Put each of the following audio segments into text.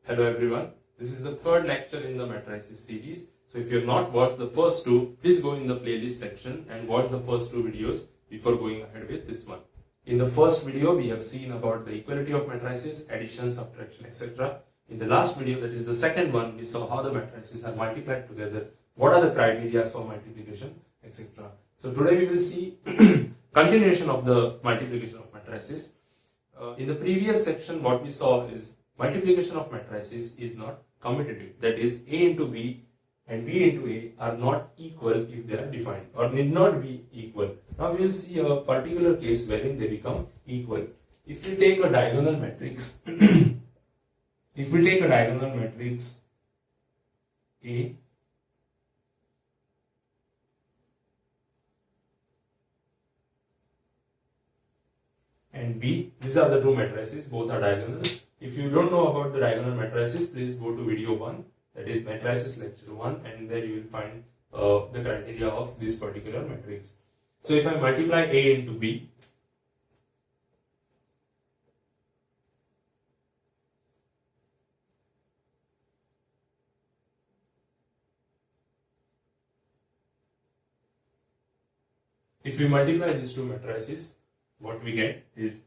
Hello everyone, this is the third lecture in the matrices series. So if you have not watched the first two, please go in the playlist section and watch the first two videos before going ahead with this one. In the first video, we have seen about the equality of matrices, addition, subtraction, etc. In the last video, that is the second one, we saw how the matrices are multiplied together, what are the criteria for multiplication, etc. So today we will see continuation of the multiplication of matrices. In the previous section, what we saw is multiplication of matrices is not commutative. That is, A into B and B into A are not equal if they are defined, or need not be equal. Now we will see a particular case wherein they become equal. If we take a diagonal matrix, if we take a diagonal matrix A and B, these are the two matrices, both are diagonal. If you don't know about the diagonal matrices, please go to video 1, that is matrices lecture 1, and there you will find the criteria of this particular matrix. So if I multiply A into B, if we multiply these two matrices, what we get is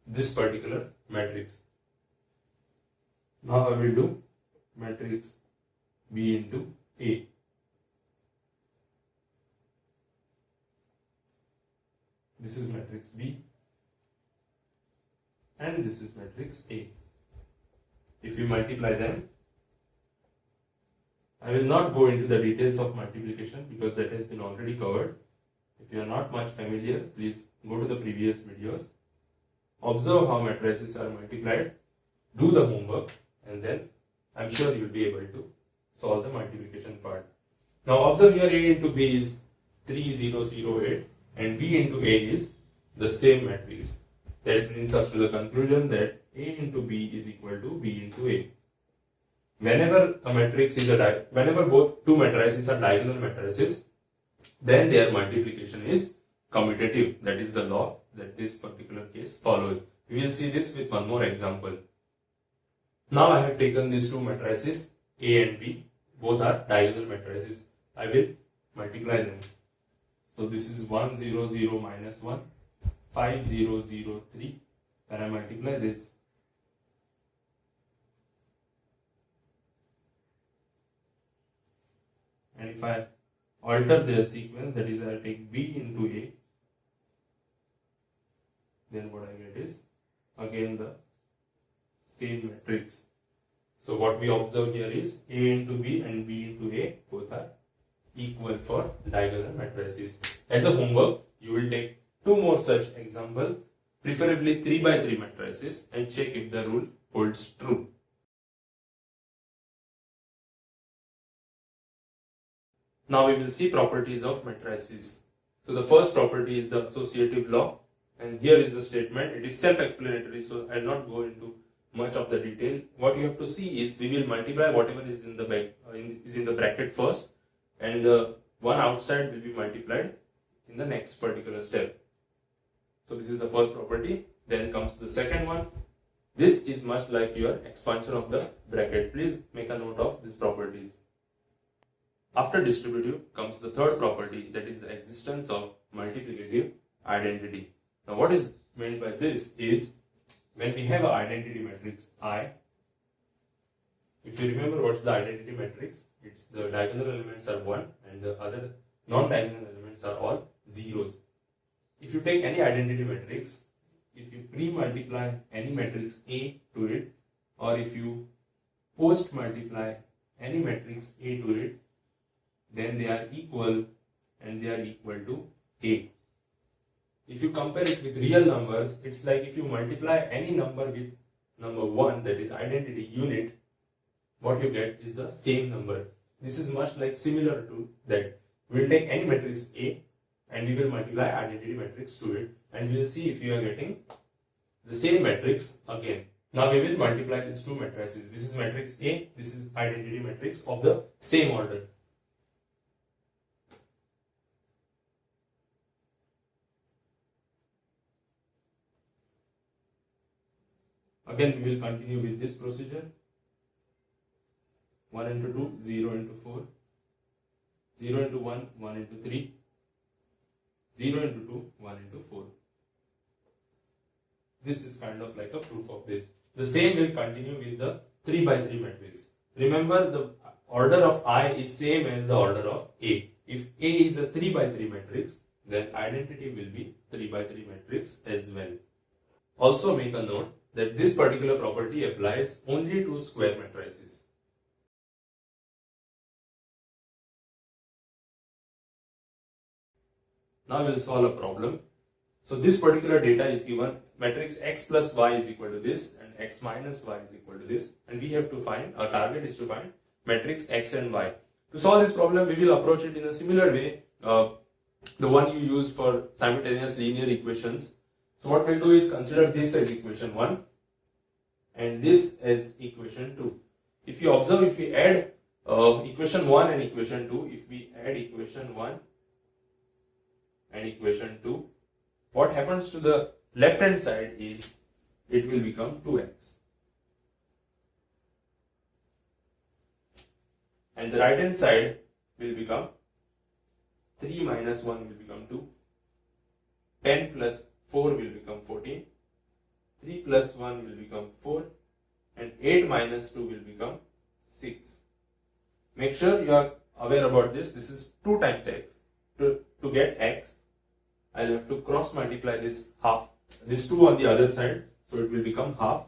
this particular matrix. Now I will do matrix B into A. This is matrix B and this is matrix A. If we multiply them, I will not go into the details of multiplication because that has been already covered. If you are not much familiar, please go to the previous videos. Observe how matrices are multiplied, do the homework, and then I am sure you will be able to solve the multiplication part. Now observe here, A into B is 3008 and B into A is the same matrix. That brings us to the conclusion that A into B is equal to B into A. Whenever a matrix is whenever both two matrices are diagonal matrices, then their multiplication is commutative. That is the law that this particular case follows. We will see this with one more example. Now I have taken these two matrices A and B, both are diagonal matrices. I will multiply them. So this is 1 0 0 minus 1, 5 0 0 3. When I multiply this, and if I alter their sequence, that is I take B into A, then what I get is again the same matrix. So what we observe here is A into B and B into A both are equal for diagonal matrices. As a homework, you will take two more such examples, preferably 3 by 3 matrices, and check if the rule holds true. Now we will see properties of matrices. So the first property is the associative law, and here is the statement. It is self-explanatory, so I will not go into much of the detail. What you have to see is we will multiply whatever is in the bracket first, and the one outside will be multiplied in the next particular step. So this is the first property. Then comes the second one. This is much like your expansion of the bracket. Please make a note of these properties. After distributive comes the third property, that is the existence of multiplicative identity. Now what is meant by this is, when we have an identity matrix I, if you remember what's the identity matrix, it's the diagonal elements are 1 and the other non-diagonal elements are all zeros. If you take any identity matrix, if you pre-multiply any matrix A to it, or if you post-multiply any matrix A to it, then they are equal and they are equal to A. If you compare it with real numbers, it's like if you multiply any number with number 1, that is identity unit, what you get is the same number. This is much like similar to that. We will take any matrix A and we will multiply identity matrix to it, and we will see if you are getting the same matrix again. Now we will multiply these two matrices. This is matrix A, this is identity matrix of the same order. Again, we will continue with this procedure. 1 into 2, 0 into 4, 0 into 1, 1 into 3, 0 into 2, 1 into 4. This is kind of like a proof of this. The same will continue with the 3 by 3 matrix. Remember, the order of I is same as the order of A. If A is a 3 by 3 matrix, then identity will be 3 by 3 matrix as well. Also make a note that this particular property applies only to square matrices. Now we will solve a problem. So this particular data is given, matrix x plus y is equal to this and x minus y is equal to this, and we have to find, our target is to find matrix x and y. To solve this problem, we will approach it in a similar way, the one you use for simultaneous linear equations. So what we'll do is consider this as equation 1 and this as equation 2. If you observe, if we add equation 1 and equation 2, if we add equation 1 and equation 2, what happens to the left hand side is it will become 2x. And the right hand side will become 3 minus 1 will become 2, 10 plus 4 will become 14, 3 plus 1 will become 4, and 8 minus 2 will become 6. Make sure you are aware about this. This is 2 times x. To get x, I'll have to cross multiply this half, this 2 on the other side, so it will become half,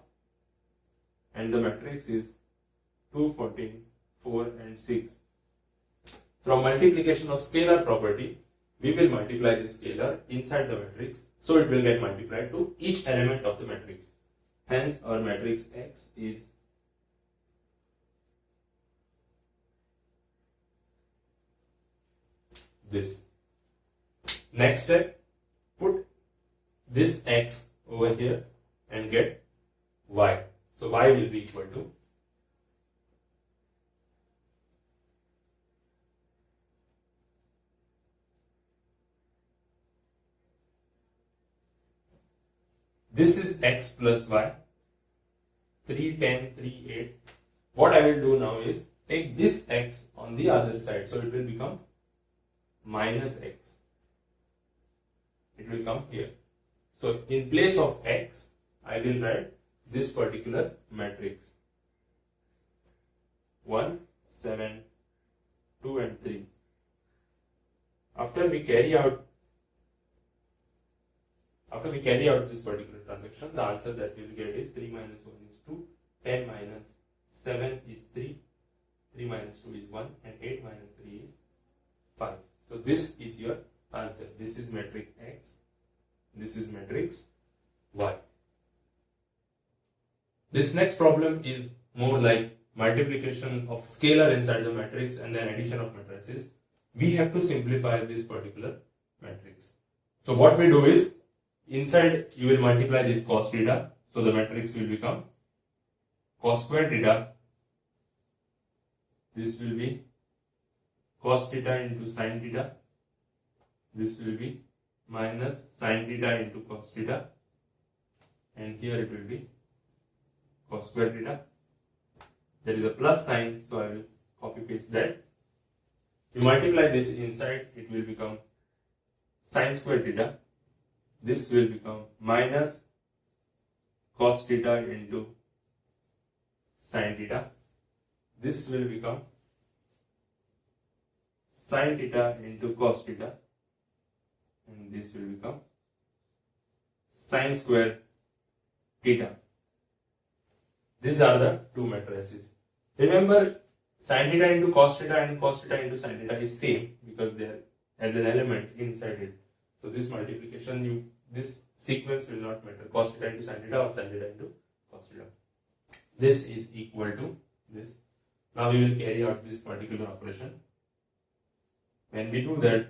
and the matrix is 2, 14, 4 and 6. From multiplication of scalar property, we will multiply this scalar inside the matrix, so it will get multiplied to each element of the matrix. Hence, our matrix X is this. Next step, put this X over here and get Y. So Y will be equal to this is X plus Y, 3, 10, 3, 8. What I will do now is take this X on the other side. So it will become minus X. It will come here. So in place of X, I will write this particular matrix. 1, 7, 2 and 3. After we carry out this particular transaction, the answer that we will get is 3 minus 1 is 2, 10 minus 7 is 3, 3 minus 2 is 1, and 8 minus 3 is 5. So this is your answer. This is matrix X, this is matrix Y. This next problem is more like multiplication of scalar inside the matrix and then addition of matrices. We have to simplify this particular matrix. So what we do is, inside you will multiply this cos theta, so the matrix will become cos square theta. This will be cos theta into sin theta. This will be minus sin theta into cos theta, and here it will be cos square theta. There is a plus sign, so I will copy paste that. You multiply this inside, it will become sin square theta. This will become minus cos theta into sin theta. This will become sin theta into cos theta, and this will become sin square theta. These are the two matrices. Remember, sin theta into cos theta and cos theta into sin theta is same because they are as an element inside it. So this multiplication, this sequence will not matter. Cos theta into sin theta or sin theta into cos theta. This is equal to this. Now we will carry out this particular operation. When we do that,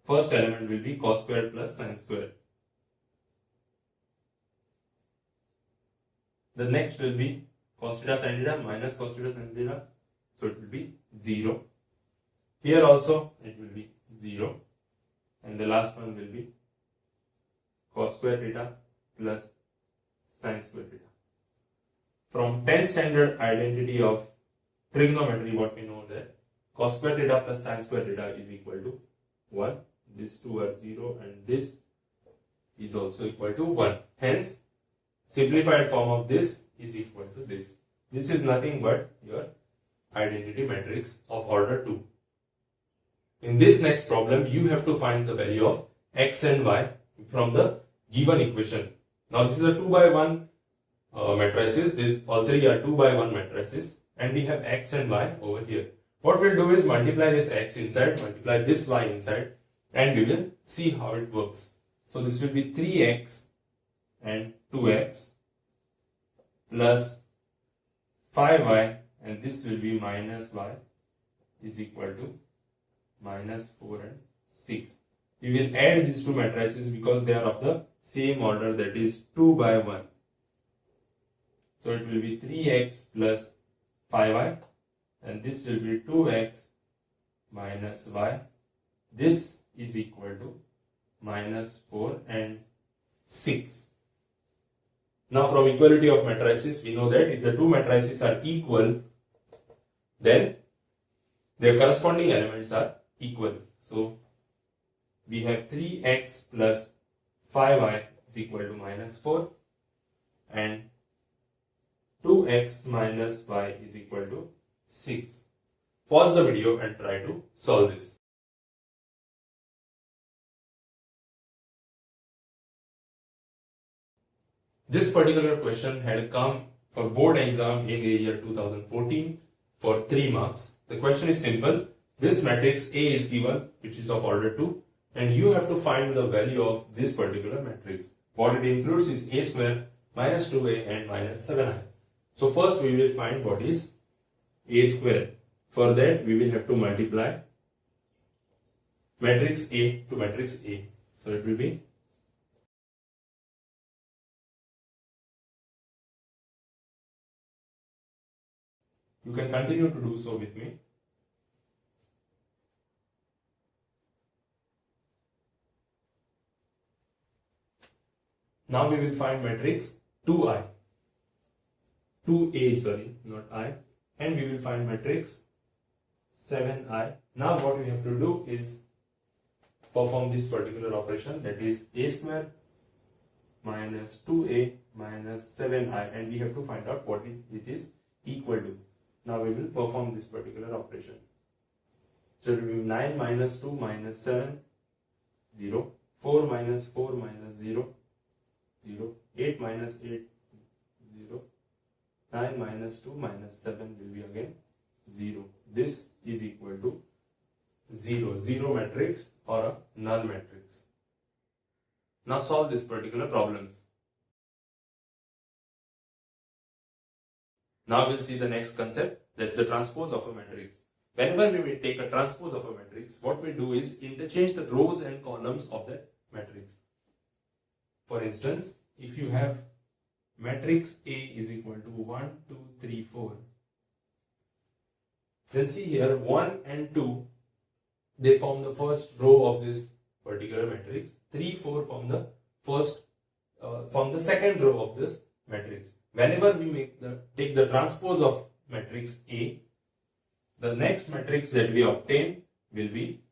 first element will be cos square plus sin square. The next will be cos theta sin theta minus cos theta sin theta. So it will be 0. Here also it will be 0. And the last one will be cos square theta plus sin square theta. from 10th standard identity of trigonometry, what we know that cos square theta plus sin square theta is equal to 1. These two are 0 and this is also equal to 1. Hence, simplified form of this is equal to this. This is nothing but your identity matrix of order 2. In this next problem, you have to find the value of x and y from the given equation. Now this is a 2 by 1 matrices. These all three are 2 by 1 matrices, and we have x and y over here. What we'll do is multiply this x inside, multiply this y inside, and we will see how it works. So this will be 3x and 2x plus 5y, and this will be minus y is equal to minus 4 and 6. We will add these two matrices because they are of the same order, that is 2 by 1. So it will be 3x plus 5y, and this will be 2x minus y. This is equal to minus 4 and 6. Now from equality of matrices, we know that if the two matrices are equal, then their corresponding elements are equal. So we have 3x plus 5y is equal to minus 4, and 2x minus y is equal to 6. Pause the video and try to solve this. This particular question had come for board exam in the year 2014 for 3 marks. The question is simple. This matrix A is given, which is of order 2, and you have to find the value of this particular matrix. What it includes is A square minus 2A and minus 7i. So first we will find what is A square. For that we will have to multiply matrix A to matrix A. So it will be you can continue to do so with me. Now we will find matrix 2A, not I, and we will find matrix 7i. Now what we have to do is perform this particular operation, that is A square minus 2A minus 7i, and we have to find out what it is equal to. Now we will perform this particular operation. So it will be 9 minus 2 minus 7, 0, 4 minus 4 minus 0, 0, 8 minus 8, 0, 9 minus 2 minus 7 will be again 0. This is equal to 0, 0 matrix or a null matrix. Now solve this particular problems. Now we'll see the next concept, that's the transpose of a matrix. Whenever we take a transpose of a matrix, what we do is interchange the rows and columns of that matrix. For instance, if you have matrix A is equal to 1, 2, 3, 4, then see here 1 and 2, they form the first row of this particular matrix. 3, 4 form the second row of this matrix. Whenever we take the transpose of matrix A, the next matrix that we obtain will be,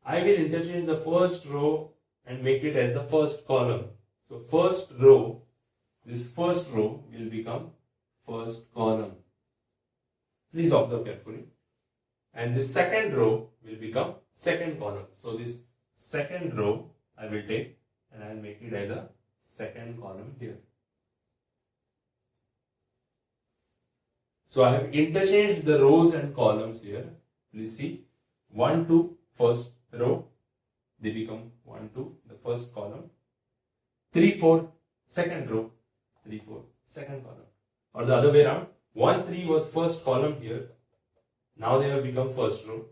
I will interchange the first row and make it as the first column. So first row, this first row will become first column. Please observe carefully. And this second row will become second column. So this second row I will take and I will make it as a second column here. So I have interchanged the rows and columns here. Please see, 1, 2, first row, they become 1, 2, the first column. 3, 4, second row, 3, 4, second column. Or the other way around, 1, 3 was first column here. Now they have become first row.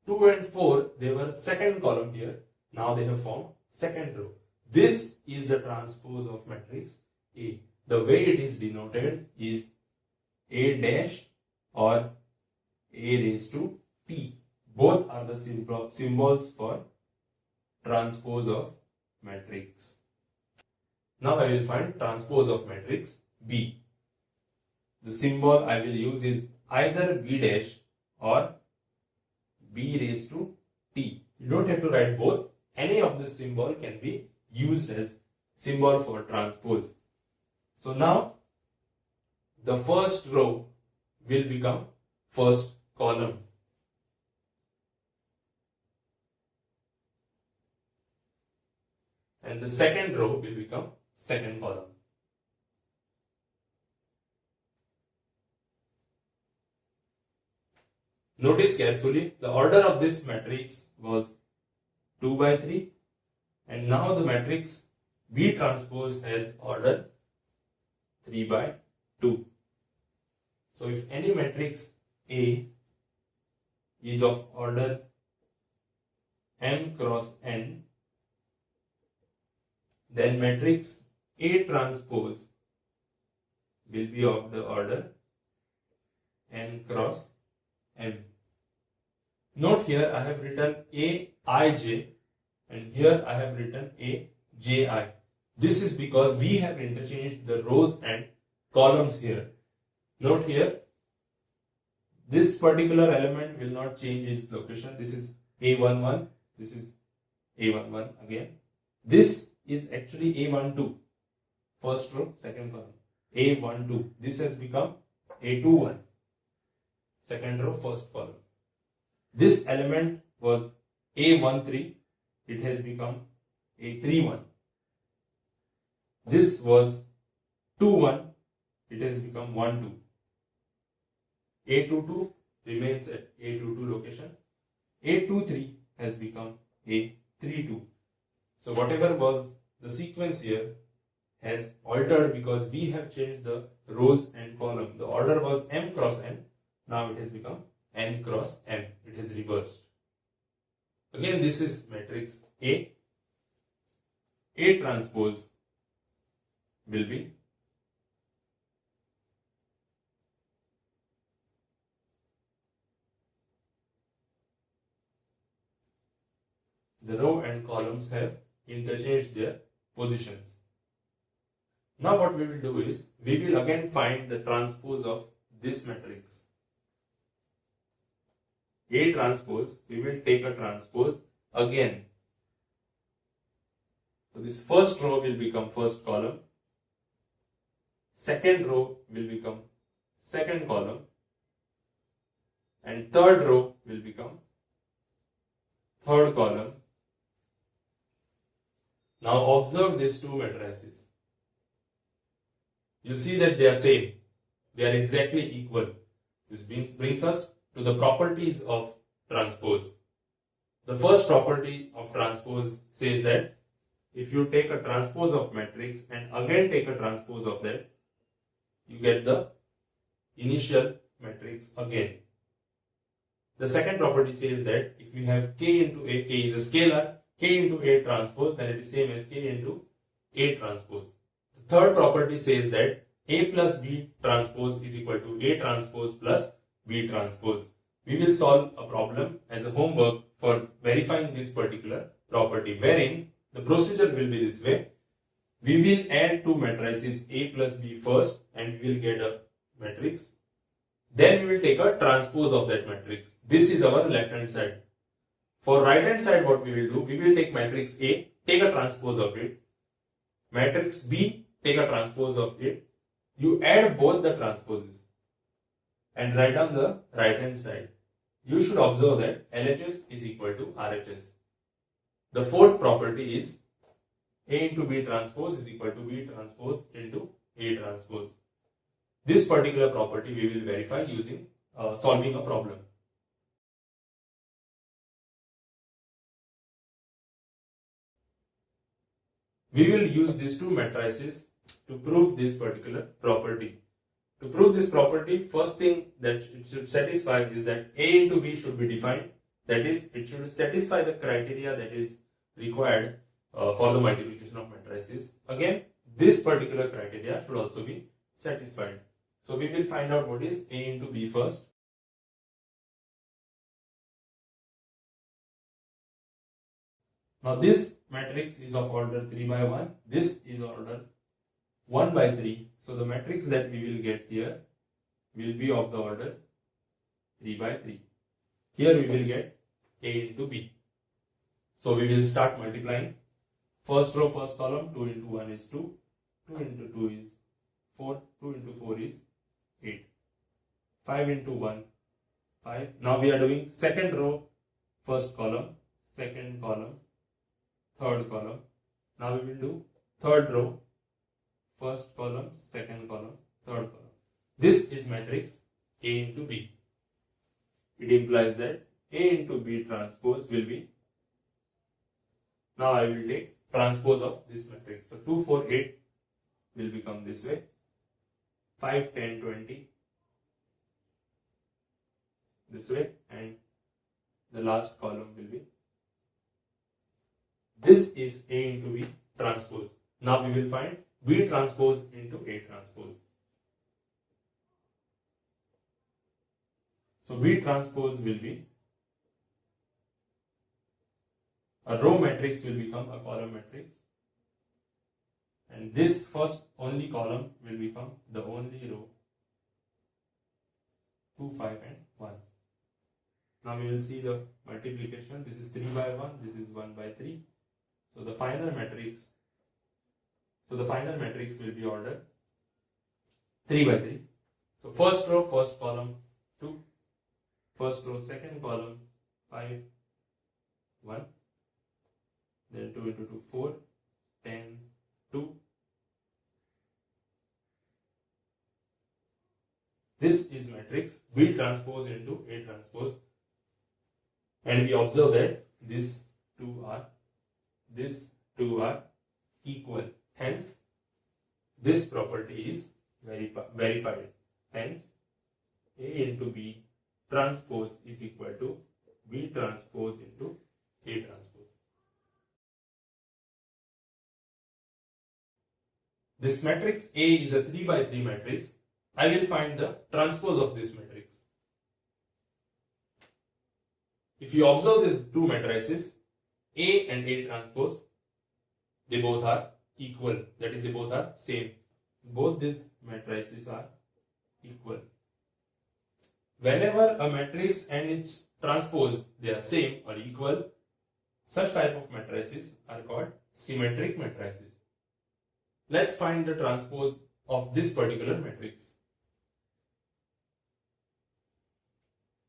2 and 4, they were second column here. Now they have formed second row. This is the transpose of matrix A. The way it is denoted is A dash or A raised to T. Both are the symbols for transpose of matrix. Now I will find transpose of matrix B. the symbol I will use is either B dash or B raised to T. You don't have to write both. Any of this symbol can be used as symbol for transpose. So now the first row will become first column. And the second row will become second column. Notice carefully, the order of this matrix was 2 by 3, and now the matrix B transpose has order 3 by 2. So if any matrix A is of order m cross n, then matrix A transpose will be of the order n cross m. Note here I have written Aij and here I have written Aji. This is because we have interchanged the rows and columns here. Note here, this particular element will not change its location. This is A11, this is A11 again. This is actually A12, first row, second column. A12, this has become A21, second row, first column. This element was A13, it has become A31. This was 21, it has become 12. A22 remains at A22 location. A23 has become A32. So whatever was the sequence here has altered because we have changed the rows and column. The order was m cross n, now it has become n cross m. It has reversed. Again, this is matrix A. A transpose will be the row and columns have interchanged their positions. Now what we will do is, we will again find the transpose of this matrix. A transpose, we will take a transpose again. So this first row will become first column, second row will become second column, and third row will become third column. Now observe these two matrices. You see that they are same. They are exactly equal. This brings us to the properties of transpose. The first property of transpose says that if you take a transpose of matrix and again take a transpose of that, you get the initial matrix again. The second property says that if you have k into a, k is a scalar, k into A transpose, then it is same as k into A transpose. The third property says that A plus B transpose is equal to A transpose plus B transpose. We will solve a problem as a homework for verifying this particular property, wherein the procedure will be this way. We will add two matrices A plus B first and we will get a matrix. Then we will take a transpose of that matrix. This is our left hand side. For right hand side, what we will do, we will take matrix A, take a transpose of it. Matrix B, take a transpose of it. You add both the transposes and write down the right hand side. You should observe that LHS is equal to RHS. The fourth property is A into B transpose is equal to B transpose into A transpose. This particular property we will verify using solving a problem. We will use these two matrices to prove this particular property. To prove this property, first thing that it should satisfy is that A into B should be defined. That is, it should satisfy the criteria that is required for the multiplication of matrices. Again, this particular criteria should also be satisfied. So we will find out what is A into B first. Now this matrix is of order 3 by 1. This is order 1 by 3. So the matrix that we will get here will be of the order 3 by 3. Here we will get A into B. So we will start multiplying. First row, first column, 2 into 1 is 2, 2 into 2 is 4, 2 into 4 is 8, 5 into 1, 5. Now we are doing second row, first column, second column, third column. Now we will do third row, first column, second column, third column. This is matrix A into B. It implies that A into B transpose will be, now I will take transpose of this matrix. So 2, 4, 8 will become this way, 5, 10, 20 this way, and the last column will be, this is A into B transpose. Now we will find B transpose into A transpose. So B transpose will be, a row matrix will become a column matrix, and this first only column will become the only row, 2, 5 and 1. Now we will see the multiplication. This is 3 by 1, this is 1 by 3. So the final matrix will be ordered 3 by 3. So first row, first column 2, first row, second column 5, 1, then 2 into 2, 4, 10, 2. This is matrix B transpose into A transpose, and we observe that these two are equal. Hence, this property is verified. Hence, A into B transpose is equal to B transpose into A transpose. This matrix A is a 3 by 3 matrix. I will find the transpose of this matrix. If you observe these two matrices, A and A transpose, they both are equal. That is, they both are same. Both these matrices are equal. Whenever a matrix and its transpose, they are same or equal, such type of matrices are called symmetric matrices. Let's find the transpose of this particular matrix.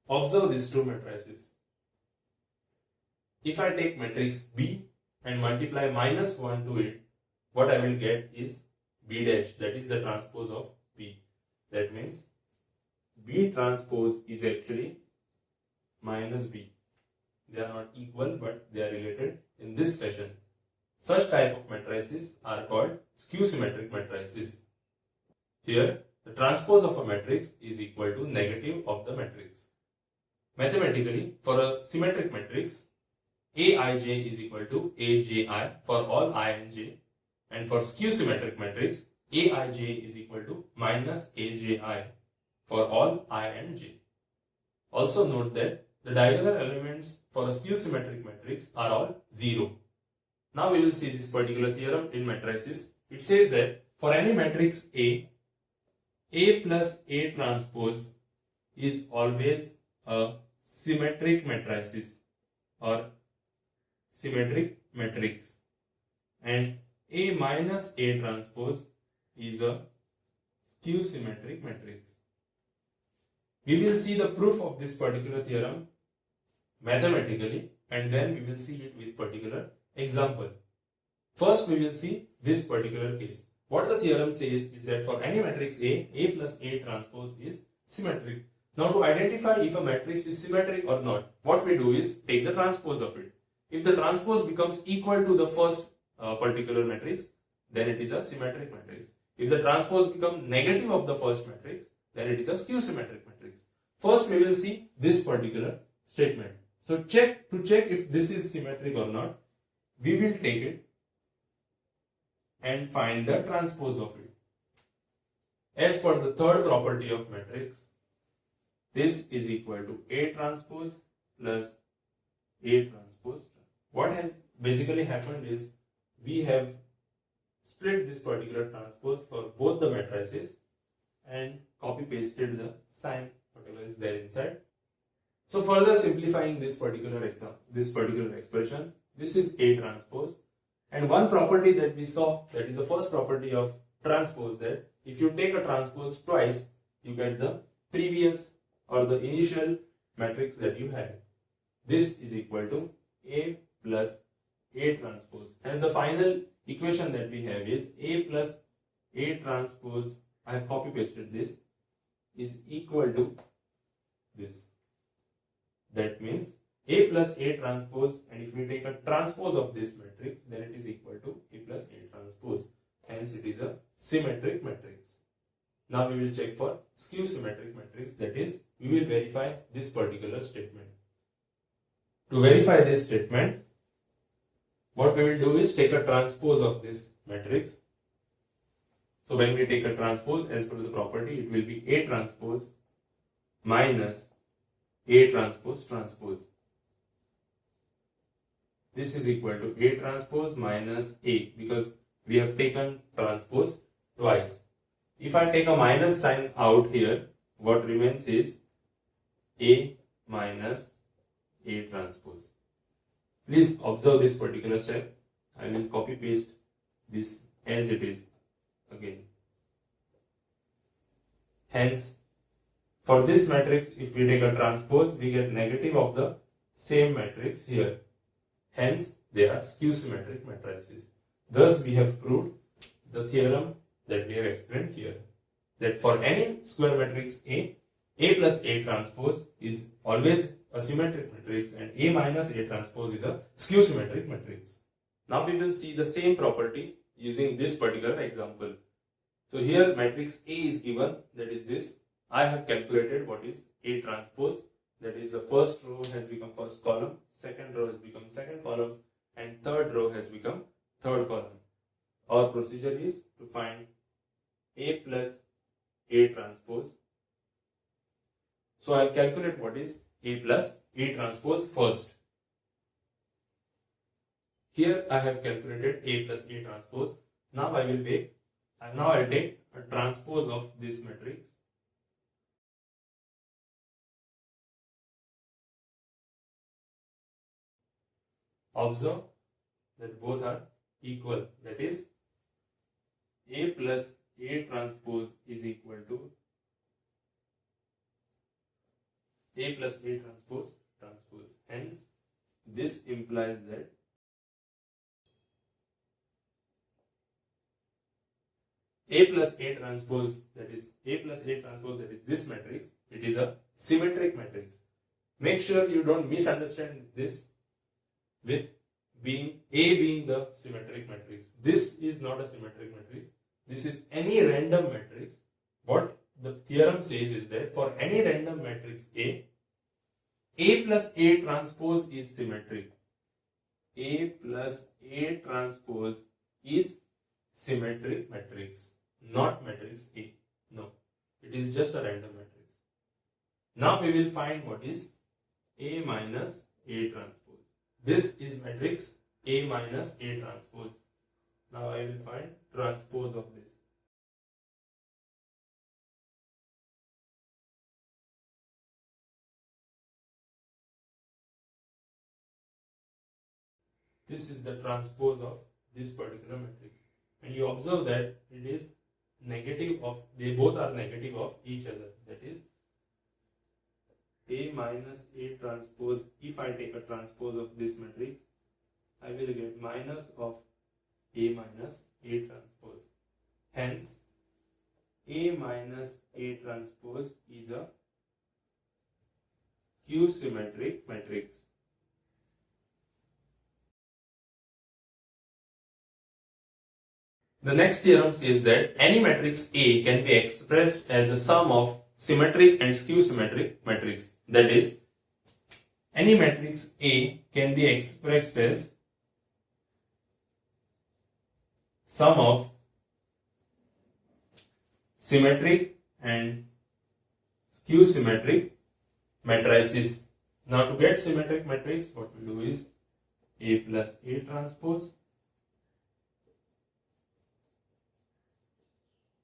Observe these two matrices. If I take matrix B and multiply -1 to it, what I will get is B dash, that is the transpose of B. That means B transpose is actually minus B. They are not equal, but they are related in this fashion. Such type of matrices are called skew symmetric matrices. Here, the transpose of a matrix is equal to negative of the matrix. Mathematically, for a symmetric matrix, Aij is equal to Aji for all I and j, and for skew symmetric matrix, Aij is equal to minus Aji for all I and j. Also note that the diagonal elements for a skew symmetric matrix are all 0. Now we will see this particular theorem in matrices. It says that for any matrix A plus A transpose is always a symmetric matrices or symmetric matrix, and A minus A transpose is a skew symmetric matrix. We will see the proof of this particular theorem mathematically, and then we will see it with particular example. First, we will see this particular case. What the theorem says is that for any matrix A plus A transpose is symmetric. Now, to identify if a matrix is symmetric or not, what we do is take the transpose of it. If the transpose becomes equal to the first particular matrix, then it is a symmetric matrix. If the transpose becomes negative of the first matrix, then it is a skew symmetric matrix. First, we will see this particular statement. So, to check if this is symmetric or not, we will take it and find the transpose of it. As per the third property of matrix, this is equal to A transpose plus A transpose. What has basically happened is we have split this particular transpose for both the matrices, and copy pasted the sign, whatever is there inside. So further simplifying this particular expression, this is A transpose, and one property that we saw, that is the first property of transpose, that if you take a transpose twice, you get the previous or the initial matrix that you had. This is equal to A plus A transpose. As the final equation that we have is A plus A transpose, I have copy pasted this, is equal to this. That means A plus A transpose, and if we take a transpose of this matrix, then it is equal to A plus A transpose. Hence it is a symmetric matrix. Now we will check for skew symmetric matrix, that is, we will verify this particular statement. To verify this statement, what we will do is take a transpose of this matrix. So when we take a transpose, as per the property, it will be A transpose minus A transpose transpose. This is equal to A transpose minus A, because we have taken transpose twice. If I take a minus sign out here, what remains is A minus A transpose. Please observe this particular step. I will copy paste this as it is again. Hence, for this matrix, if we take a transpose, we get negative of the same matrix here. Hence, they are skew symmetric matrices. Thus, we have proved the theorem that we have explained here, that for any square matrix A plus A transpose is always a symmetric matrix, and A minus A transpose is a skew symmetric matrix. Now we will see the same property using this particular example. So here matrix A is given, that is this. I have calculated what is A transpose, that is the first row has become first column, second row has become second column, and third row has become third column. Our procedure is to find A plus A transpose. So I will calculate what is A plus A transpose first. Here I have calculated A plus A transpose. Now I will take a transpose of this matrix. Observe that both are equal, that is A plus A transpose is equal to A plus A transpose transpose. Hence, this implies that A plus A transpose, that is A plus A transpose, that is this matrix, it is a symmetric matrix. Make sure you don't misunderstand this with A being the symmetric matrix. This is not a symmetric matrix. This is any random matrix. What the theorem says is that for any random matrix A plus A transpose is symmetric. A plus A transpose is symmetric matrix, not matrix A. No, it is just a random matrix. Now we will find what is A minus A transpose. This is matrix A minus A transpose. Now I will find transpose of this. This is the transpose of this particular matrix. And you observe that it is negative of, they both are negative of each other. That is A minus A transpose. If I take a transpose of this matrix, I will get minus of A minus A transpose. Hence, A minus A transpose is a skew-symmetric matrix. The next theorem says that any matrix A can be expressed as a sum of symmetric and skew-symmetric matrix. That is, any matrix A can be expressed as sum of symmetric and skew-symmetric matrices. Now to get symmetric matrix, what we do is A plus A transpose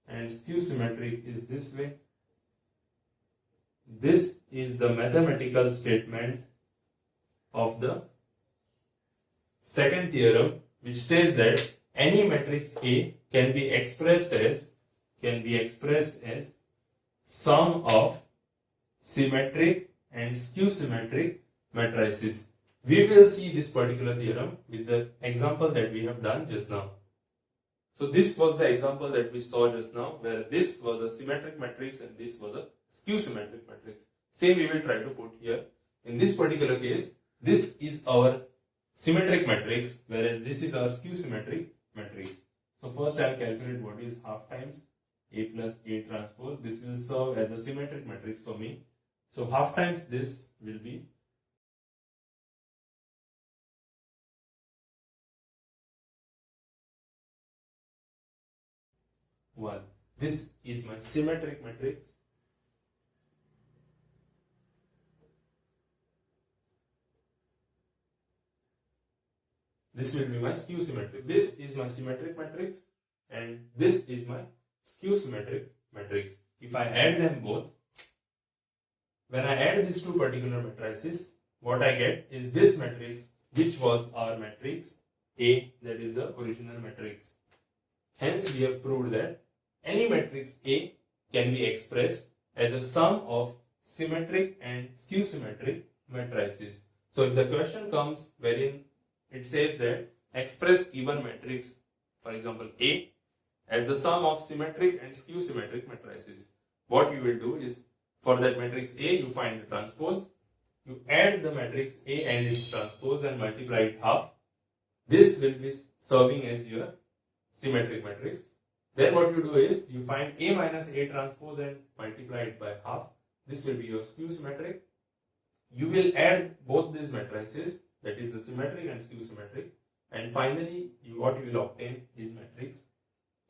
and skew symmetric is this way. This is the mathematical statement of the second theorem, which says that any matrix A can be expressed as sum of symmetric and skew symmetric matrices. We will see this particular theorem with the example that we have done just now. So this was the example that we saw just now, where this was a symmetric matrix and this was a skew symmetric matrix. Same we will try to put here. In this particular case, this is our symmetric matrix, whereas this is our skew symmetric matrix. So first I will calculate what is half times A plus A transpose. This will serve as a symmetric matrix for me. So half times this will be one. This is my symmetric matrix. This will be my skew symmetric. This is my symmetric matrix and this is my skew symmetric matrix. If I add them both, when I add these two particular matrices, what I get is this matrix, which was our matrix A, that is the original matrix. Hence, we have proved that any matrix A can be expressed as a sum of symmetric and skew symmetric matrices. So, if the question comes wherein it says that express given matrix, for example A, as the sum of symmetric and skew symmetric matrices, what you will do is, for that matrix A, you find the transpose, you add the matrix A and its transpose and multiply it half. This will be serving as your symmetric matrix. Then what you do is, you find A minus A transpose and multiply it by half. This will be your skew symmetric. You will add both these matrices, that is the symmetric and skew symmetric, and finally what you will obtain is matrix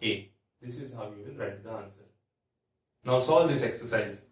A. This is how you will write the answer. Now solve this exercise.